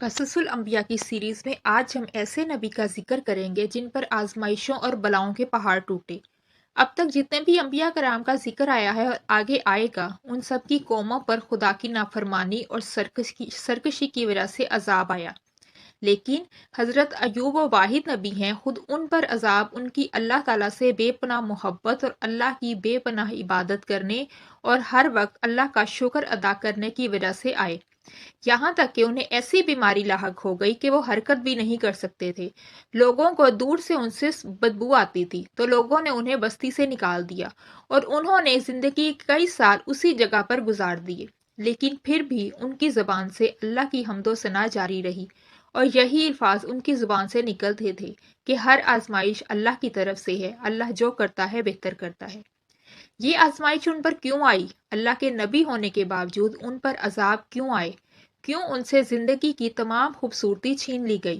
قصص الانبیاء کی سیریز میں آج ہم ایسے نبی کا ذکر کریں گے جن پر آزمائشوں اور بلاؤں کے پہاڑ ٹوٹے۔ اب تک جتنے بھی انبیاء کرام کا ذکر آیا ہے اور آگے آئے گا، ان سب کی قوموں پر خدا کی نافرمانی اور سرکشی کی وجہ سے عذاب آیا۔ لیکن حضرت ایوب وہ واحد نبی ہیں، خود ان پر عذاب ان کی اللہ تعالیٰ سے بے پناہ محبت اور اللہ کی بے پناہ عبادت کرنے اور ہر وقت اللہ کا شکر ادا کرنے کی وجہ سے آئے۔ یہاں تک کہ انہیں ایسی بیماری لاحق ہو گئی کہ وہ حرکت بھی نہیں کر سکتے تھے۔ لوگوں کو دور سے ان سے بدبو آتی تھی تو لوگوں نے انہیں بستی سے نکال دیا اور انہوں نے زندگی کے کئی سال اسی جگہ پر گزار دیے، لیکن پھر بھی ان کی زبان سے اللہ کی حمد و ثنا جاری رہی اور یہی الفاظ ان کی زبان سے نکلتے تھے کہ ہر آزمائش اللہ کی طرف سے ہے، اللہ جو کرتا ہے بہتر کرتا ہے۔ یہ آزمائش ان پر کیوں آئی؟ اللہ کے نبی ہونے کے باوجود ان پر عذاب کیوں آئے؟ کیوں ان سے زندگی کی تمام خوبصورتی چھین لی گئی؟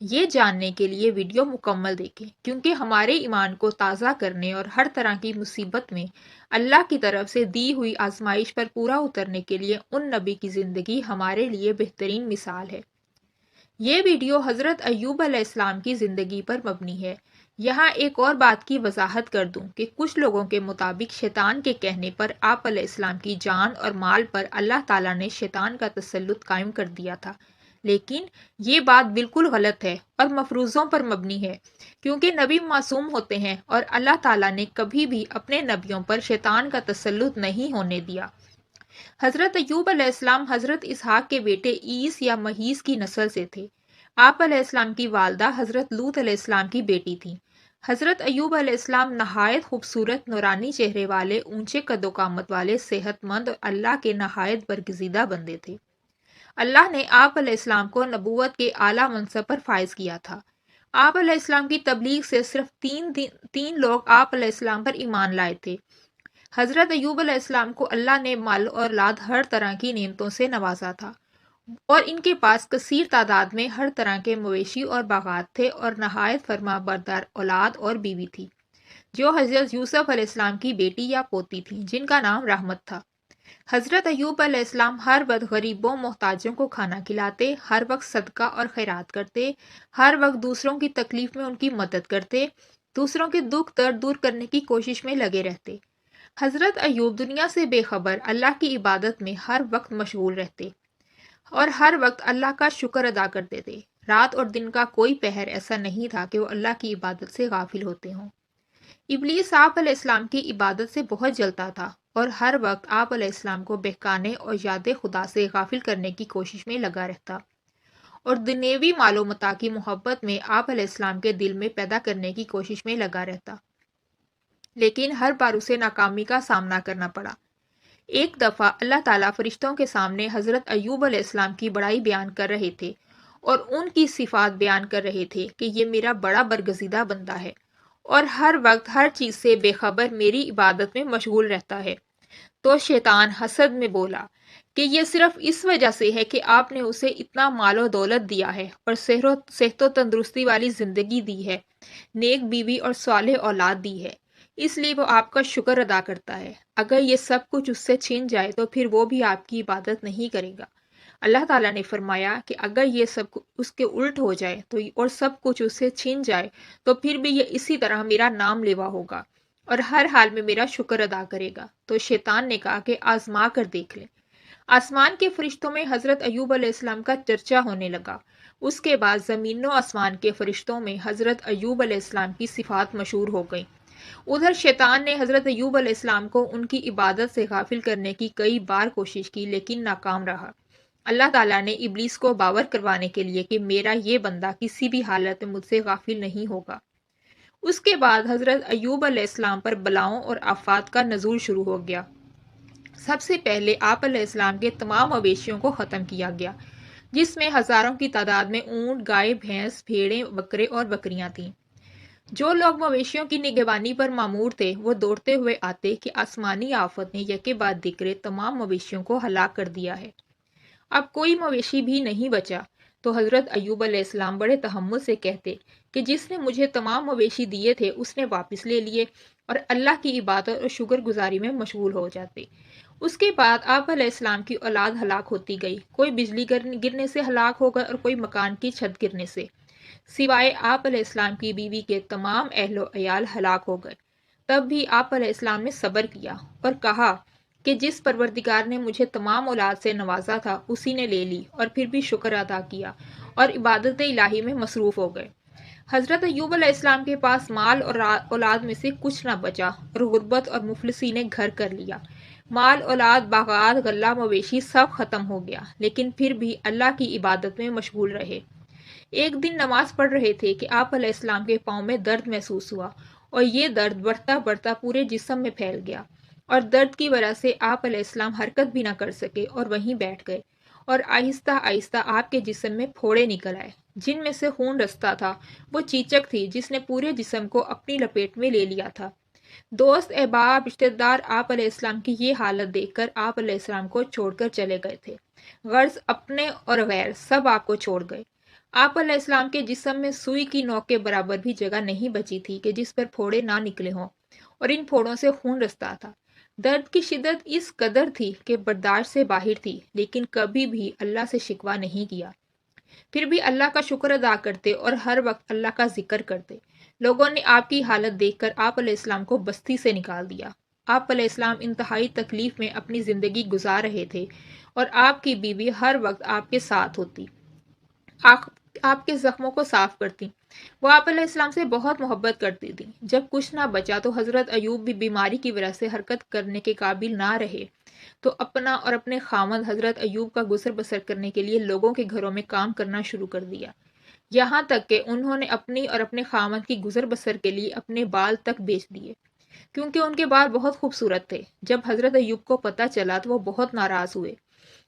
یہ جاننے کے لیے ویڈیو مکمل دیکھیں، کیونکہ ہمارے ایمان کو تازہ کرنے اور ہر طرح کی مصیبت میں اللہ کی طرف سے دی ہوئی آزمائش پر پورا اترنے کے لیے ان نبی کی زندگی ہمارے لیے بہترین مثال ہے۔ یہ ویڈیو حضرت ایوب علیہ السلام کی زندگی پر مبنی ہے۔ یہاں ایک اور بات کی وضاحت کر دوں کہ کچھ لوگوں کے مطابق شیطان کے کہنے پر آپ علیہ السلام کی جان اور مال پر اللہ تعالیٰ نے شیطان کا تسلط قائم کر دیا تھا، لیکن یہ بات بالکل غلط ہے اور مفروضوں پر مبنی ہے، کیونکہ نبی معصوم ہوتے ہیں اور اللہ تعالیٰ نے کبھی بھی اپنے نبیوں پر شیطان کا تسلط نہیں ہونے دیا۔ حضرت ایوب علیہ السلام حضرت اسحاق کے بیٹے عیس یا مہیس کی نسل سے تھے۔ آپ علیہ السلام کی والدہ حضرت لوط علیہ السلام کی بیٹی تھیں۔ حضرت ایوب علیہ السلام نہایت خوبصورت نورانی چہرے والے، اونچے قد و قامت والے، صحت مند اور اللہ کے نہایت برگزیدہ بندے تھے۔ اللہ نے آپ علیہ السلام کو نبوت کے اعلیٰ منصب پر فائز کیا تھا۔ آپ علیہ السلام کی تبلیغ سے صرف تین لوگ آپ علیہ السلام پر ایمان لائے تھے۔ حضرت ایوب علیہ السلام کو اللہ نے مال اور اولاد ہر طرح کی نعمتوں سے نوازا تھا اور ان کے پاس کثیر تعداد میں ہر طرح کے مویشی اور باغات تھے اور نہایت فرما بردار اولاد اور بیوی تھی، جو حضرت یوسف علیہ السلام کی بیٹی یا پوتی تھی، جن کا نام رحمت تھا۔ حضرت ایوب علیہ السلام ہر وقت غریبوں محتاجوں کو کھانا کھلاتے، ہر وقت صدقہ اور خیرات کرتے، ہر وقت دوسروں کی تکلیف میں ان کی مدد کرتے، دوسروں کے دکھ درد دور کرنے کی کوشش میں لگے رہتے۔ حضرت ایوب دنیا سے بے خبر اللہ کی عبادت میں ہر وقت مشغول رہتے اور ہر وقت اللہ کا شکر ادا کرتے تھے۔ رات اور دن کا کوئی پہر ایسا نہیں تھا کہ وہ اللہ کی عبادت سے غافل ہوتے ہوں۔ ابلیس آپ علیہ السلام کی عبادت سے بہت جلتا تھا اور ہر وقت آپ علیہ السلام کو بہکانے اور یاد خدا سے غافل کرنے کی کوشش میں لگا رہتا اور دنیوی مال و متاع کی محبت میں آپ علیہ السلام کے دل میں پیدا کرنے کی کوشش میں لگا رہتا، لیکن ہر بار اسے ناکامی کا سامنا کرنا پڑا۔ ایک دفعہ اللہ تعالیٰ فرشتوں کے سامنے حضرت ایوب علیہ السلام کی بڑائی بیان کر رہے تھے اور ان کی صفات بیان کر رہے تھے کہ یہ میرا بڑا برگزیدہ بندہ ہے اور ہر وقت ہر چیز سے بے خبر میری عبادت میں مشغول رہتا ہے۔ تو شیطان حسد میں بولا کہ یہ صرف اس وجہ سے ہے کہ آپ نے اسے اتنا مال و دولت دیا ہے اور صحت و تندرستی والی زندگی دی ہے، نیک بیوی اور صالح اولاد دی ہے، اس لیے وہ آپ کا شکر ادا کرتا ہے۔ اگر یہ سب کچھ اس سے چھین جائے تو پھر وہ بھی آپ کی عبادت نہیں کرے گا۔ اللہ تعالیٰ نے فرمایا کہ اگر یہ سب اس کے الٹ ہو جائے تو اور سب کچھ اس سے چھین جائے تو پھر بھی یہ اسی طرح میرا نام لیوا ہوگا اور ہر حال میں میرا شکر ادا کرے گا۔ تو شیطان نے کہا کہ آزما کر دیکھ لیں۔ آسمان کے فرشتوں میں حضرت ایوب علیہ السلام کا چرچا ہونے لگا۔ اس کے بعد زمین و آسمان کے فرشتوں میں حضرت ایوب علیہ السلام کی صفات مشہور ہو گئیں۔ ادھر شیطان نے حضرت ایوب علیہ السلام کو ان کی عبادت سے غافل کرنے کی کئی بار کوشش کی، لیکن ناکام رہا۔ اللہ تعالیٰ نے ابلیس کو باور کروانے کے لیے کہ میرا یہ بندہ کسی بھی حالت میں مجھ سے غافل نہیں ہوگا۔ اس کے بعد حضرت ایوب علیہ السلام پر بلاؤں اور آفات کا نزول شروع ہو گیا۔ سب سے پہلے آپ علیہ السلام کے تمام مویشیوں کو ختم کیا گیا، جس میں ہزاروں کی تعداد میں اونٹ، گائے، بھینس، بھیڑیں، بکرے اور بکریاں تھیں۔ جو لوگ مویشیوں کی نگہبانی پر مامور تھے وہ دوڑتے ہوئے آتے کہ آسمانی آفت نے یکے بعد دیگرے تمام مویشیوں کو ہلاک کر دیا ہے، اب کوئی مویشی بھی نہیں بچا۔ تو حضرت ایوب علیہ السلام بڑے تحمل سے کہتے کہ جس نے مجھے تمام مویشی دیے تھے اس نے واپس لے لیے، اور اللہ کی عبادت اور شکر گزاری میں مشغول ہو جاتے۔ اس کے بعد آپ علیہ السلام کی اولاد ہلاک ہوتی گئی، کوئی بجلی گرنے سے ہلاک ہو گئے اور کوئی مکان کی چھت گرنے سے، سوائے آپ علیہ السلام کی بیوی کے تمام اہل و عیال ہلاک ہو گئے۔ تب بھی آپ علیہ السلام نے صبر کیا اور کہا کہ جس پروردگار نے مجھے تمام اولاد سے نوازا تھا اسی نے لے لی، اور پھر بھی شکر ادا کیا اور عبادت الہی میں مصروف ہو گئے۔ حضرت ایوب علیہ السلام کے پاس مال اور اولاد میں سے کچھ نہ بچا اور غربت اور مفلسی نے گھر کر لیا۔ مال، اولاد، باغات، غلہ مویشی سب ختم ہو گیا، لیکن پھر بھی اللہ کی عبادت میں مشغول رہے۔ ایک دن نماز پڑھ رہے تھے کہ آپ علیہ السلام کے پاؤں میں درد محسوس ہوا، اور یہ درد بڑھتا بڑھتا پورے جسم میں پھیل گیا، اور درد کی وجہ سے آپ علیہ السلام حرکت بھی نہ کر سکے اور وہیں بیٹھ گئے، اور آہستہ آہستہ آپ کے جسم میں پھوڑے نکل آئے، جن میں سے خون رستا تھا۔ وہ چیچک تھی جس نے پورے جسم کو اپنی لپیٹ میں لے لیا تھا۔ دوست، احباب، رشتہ دار آپ علیہ السلام کی یہ حالت دیکھ کر آپ علیہ السلام کو چھوڑ کر چلے گئے تھے، غرض اپنے اور غیر سب آپ کو چھوڑ گئے۔ آپ علیہ السلام کے جسم میں سوئی کی نوک کے برابر بھی جگہ نہیں بچی تھی کہ جس پر پھوڑے نہ نکلے ہوں، اور ان پھوڑوں سے خون رستا تھا۔ درد کی شدت اس قدر تھی کہ برداشت سے باہر تھی، لیکن کبھی بھی اللہ سے شکوہ نہیں کیا۔ پھر بھی اللہ کا شکر ادا کرتے اور ہر وقت اللہ کا ذکر کرتے۔ لوگوں نے آپ کی حالت دیکھ کر آپ علیہ السلام کو بستی سے نکال دیا۔ آپ علیہ السلام انتہائی تکلیف میں اپنی زندگی گزار رہے تھے، اور آپ کی بیوی ہر وقت آپ کے ساتھ ہوتی، آپ کے زخموں کو صاف کرتی۔ وہ آپ علیہ السلام سے بہت محبت کرتی تھی۔ جب کچھ نہ بچا تو حضرت ایوب بھی بیماری کی وجہ سے حرکت کرنے کے قابل نہ رہے، تو اپنا اور اپنے خاوند حضرت ایوب کا گزر بسر کرنے کے لیے لوگوں کے گھروں میں کام کرنا شروع کر دیا، یہاں تک کہ انہوں نے اپنی اور اپنے خاوند کی گزر بسر کے لیے اپنے بال تک بیچ دیے، کیونکہ ان کے بال بہت خوبصورت تھے۔ جب حضرت ایوب کو پتہ چلا تو وہ بہت ناراض ہوئے۔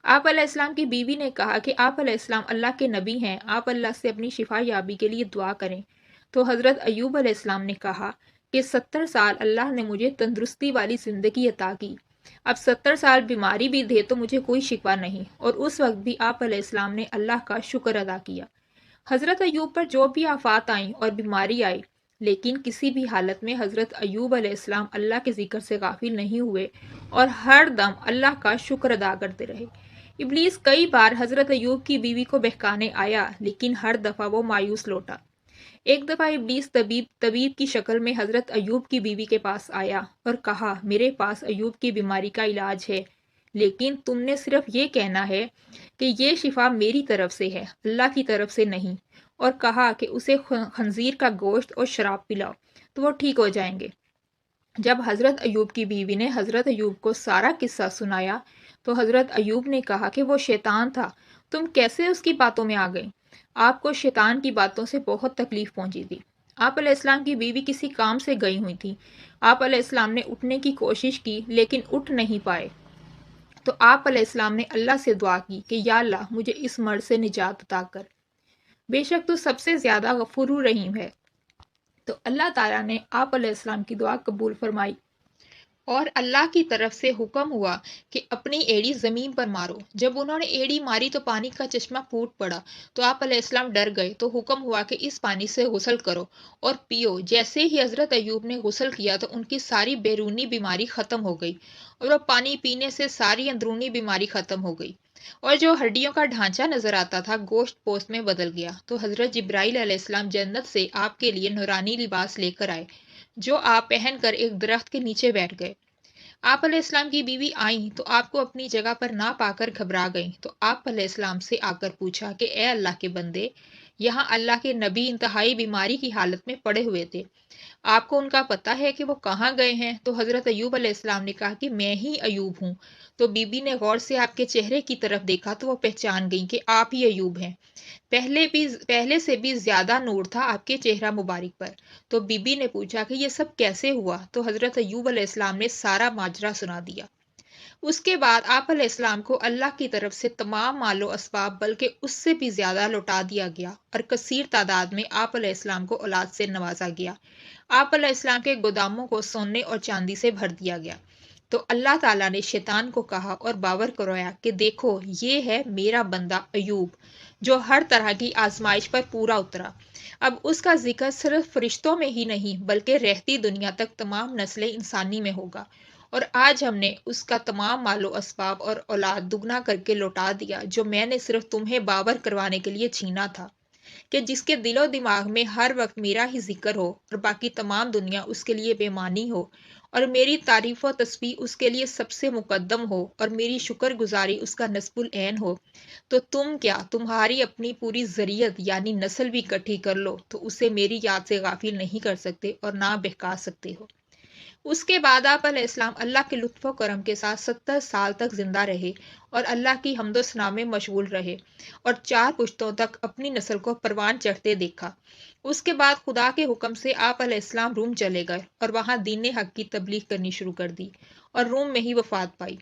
آپ علیہ السلام کی بیوی نے کہا کہ آپ علیہ السلام اللہ کے نبی ہیں، آپ اللہ سے اپنی شفا یابی کے لیے دعا کریں۔ تو حضرت ایوب علیہ السلام نے کہا کہ 70 سال اللہ نے مجھے تندرستی والی زندگی عطا کی، اب 70 سال بیماری بھی دے تو مجھے کوئی شکوہ نہیں، اور اس وقت بھی آپ علیہ السلام نے اللہ کا شکر ادا کیا۔ حضرت ایوب پر جو بھی آفات آئیں اور بیماری آئی، لیکن کسی بھی حالت میں حضرت ایوب علیہ السلام اللہ کے ذکر سے غافل نہیں ہوئے اور ہر دم اللہ کا شکر ادا کرتے رہے۔ ابلیس کئی بار حضرت ایوب کی بیوی کو بہکانے آیا، لیکن ہر دفعہ وہ مایوس لوٹا۔ ایک دفعہ ابلیس طبیب کی شکل میں حضرت ایوب کی بیوی کے پاس آیا اور کہا، میرے پاس ایوب کی بیماری کا علاج ہے، لیکن تم نے صرف یہ کہنا ہے کہ یہ شفا میری طرف سے ہے، اللہ کی طرف سے نہیں، اور کہا کہ اسے خنزیر کا گوشت اور شراب پلاؤ تو وہ ٹھیک ہو جائیں گے۔ جب حضرت ایوب کی بیوی نے حضرت ایوب کو سارا قصہ سنایا تو حضرت ایوب نے کہا کہ وہ شیطان تھا، تم کیسے اس کی باتوں میں آ گئیں؟ آپ کو شیطان کی باتوں سے بہت تکلیف پہنچی تھی۔ آپ علیہ السلام کی بیوی کسی کام سے گئی ہوئی تھی، آپ علیہ السلام نے اٹھنے کی کوشش کی لیکن اٹھ نہیں پائے، تو آپ علیہ السلام نے اللہ سے دعا کی کہ یا اللہ مجھے اس مرض سے نجات عطا کر، بے شک تو سب سے زیادہ غفور الرحیم ہے۔ تو اللہ تعالیٰ نے آپ علیہ السلام کی دعا قبول فرمائی، اور اللہ کی طرف سے حکم ہوا کہ اپنی ایڑی زمین پر مارو۔ جب انہوں نے ایڑی ماری تو پانی کا چشمہ پھوٹ پڑا، تو آپ علیہ السلام ڈر گئے، تو حکم ہوا کہ اس پانی سے غسل کرو اور پیو۔ جیسے ہی حضرت ایوب نے غسل کیا تو ان کی ساری بیرونی بیماری ختم ہو گئی، اور وہ پانی پینے سے ساری اندرونی بیماری ختم ہو گئی، اور جو ہڈیوں کا ڈھانچہ نظر آتا تھا گوشت پوست میں بدل گیا۔ تو حضرت جبرائیل علیہ السلام جنت سے آپ کے لیے نورانی لباس لے کر آئے، جو آپ پہن کر ایک درخت کے نیچے بیٹھ گئے۔ آپ علیہ السلام کی بیوی آئیں تو آپ کو اپنی جگہ پر نہ پا کر گھبرا گئیں، تو آپ علیہ السلام سے آ کر پوچھا کہ اے اللہ کے بندے، یہاں اللہ کے نبی انتہائی بیماری کی حالت میں پڑے ہوئے تھے، آپ کو ان کا پتہ ہے کہ وہ کہاں گئے ہیں؟ تو حضرت ایوب علیہ السلام نے کہا کہ میں ہی ایوب ہوں۔ تو بی بی نے غور سے آپ کے چہرے کی طرف دیکھا تو وہ پہچان گئی کہ آپ ہی ایوب ہیں، پہلے سے بھی زیادہ نور تھا آپ کے چہرہ مبارک پر۔ تو بی بی نے پوچھا کہ یہ سب کیسے ہوا؟ تو حضرت ایوب علیہ السلام نے سارا ماجرا سنا دیا۔ اس کے بعد آپ علیہ السلام کو اللہ کی طرف سے تمام مال و اسباب بلکہ اس سے بھی زیادہ لوٹا دیا گیا، اور کثیر تعداد میں آپ علیہ السلام کو اولاد سے نوازا گیا۔ آپ علیہ السلام کے گوداموں کو سونے اور چاندی سے بھر دیا گیا۔ تو اللہ تعالیٰ نے شیطان کو کہا اور باور کرایا کہ دیکھو یہ ہے میرا بندہ ایوب، جو ہر طرح کی آزمائش پر پورا اترا۔ اب اس کا ذکر صرف فرشتوں میں ہی نہیں بلکہ رہتی دنیا تک تمام نسل انسانی میں ہوگا، اور آج ہم نے اس کا تمام مال و اسباب اور اولاد دگنا کر کے لوٹا دیا، جو میں نے صرف تمہیں باور کروانے کے لیے چھینا تھا، کہ جس کے دل و دماغ میں ہر وقت میرا ہی ذکر ہو اور باقی تمام دنیا اس کے لیے بے معنی ہو، اور میری تعریف و تسبیح اس کے لیے سب سے مقدم ہو، اور میری شکر گزاری اس کا نصب العین ہو، تو تم کیا تمہاری اپنی پوری ذریت یعنی نسل بھی اکٹھی کر لو تو اسے میری یاد سے غافل نہیں کر سکتے اور نہ بہکا سکتے ہو۔ اس کے بعد آپ علیہ السلام اللہ کے لطف و کرم کے ساتھ 70 سال تک زندہ رہے اور اللہ کی حمد و ثنا میں مشغول رہے، اور 4 پشتوں تک اپنی نسل کو پروان چڑھتے دیکھا۔ اس کے بعد خدا کے حکم سے آپ علیہ السلام روم چلے گئے اور وہاں دین حق کی تبلیغ کرنی شروع کر دی اور روم میں ہی وفات پائی۔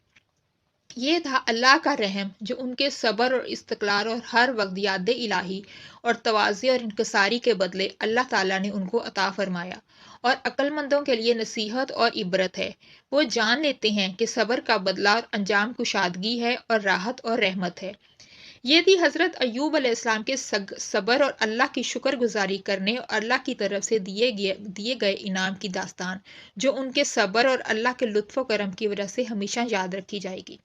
یہ تھا اللہ کا رحم جو ان کے صبر اور استقلال اور ہر وقت یاد الہی اور تواضع اور انکساری کے بدلے اللہ تعالیٰ نے ان کو عطا فرمایا، اور عقل مندوں کے لیے نصیحت اور عبرت ہے۔ وہ جان لیتے ہیں کہ صبر کا بدلہ اور انجام کشادگی ہے اور راحت اور رحمت ہے۔ یہ تھی حضرت ایوب علیہ السلام کے صبر اور اللہ کی شکر گزاری کرنے اور اللہ کی طرف سے دیے گئے انعام کی داستان، جو ان کے صبر اور اللہ کے لطف و کرم کی وجہ سے ہمیشہ یاد رکھی جائے گی۔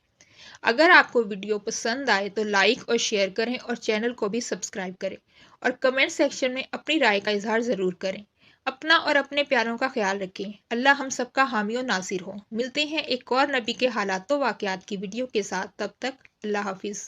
اگر آپ کو ویڈیو پسند آئے تو لائک اور شیئر کریں اور چینل کو بھی سبسکرائب کریں، اور کمنٹ سیکشن میں اپنی رائے کا اظہار ضرور کریں۔ اپنا اور اپنے پیاروں کا خیال رکھیں۔ اللہ ہم سب کا حامی و ناصر ہو۔ ملتے ہیں ایک اور نبی کے حالات و واقعات کی ویڈیو کے ساتھ، تب تک اللہ حافظ۔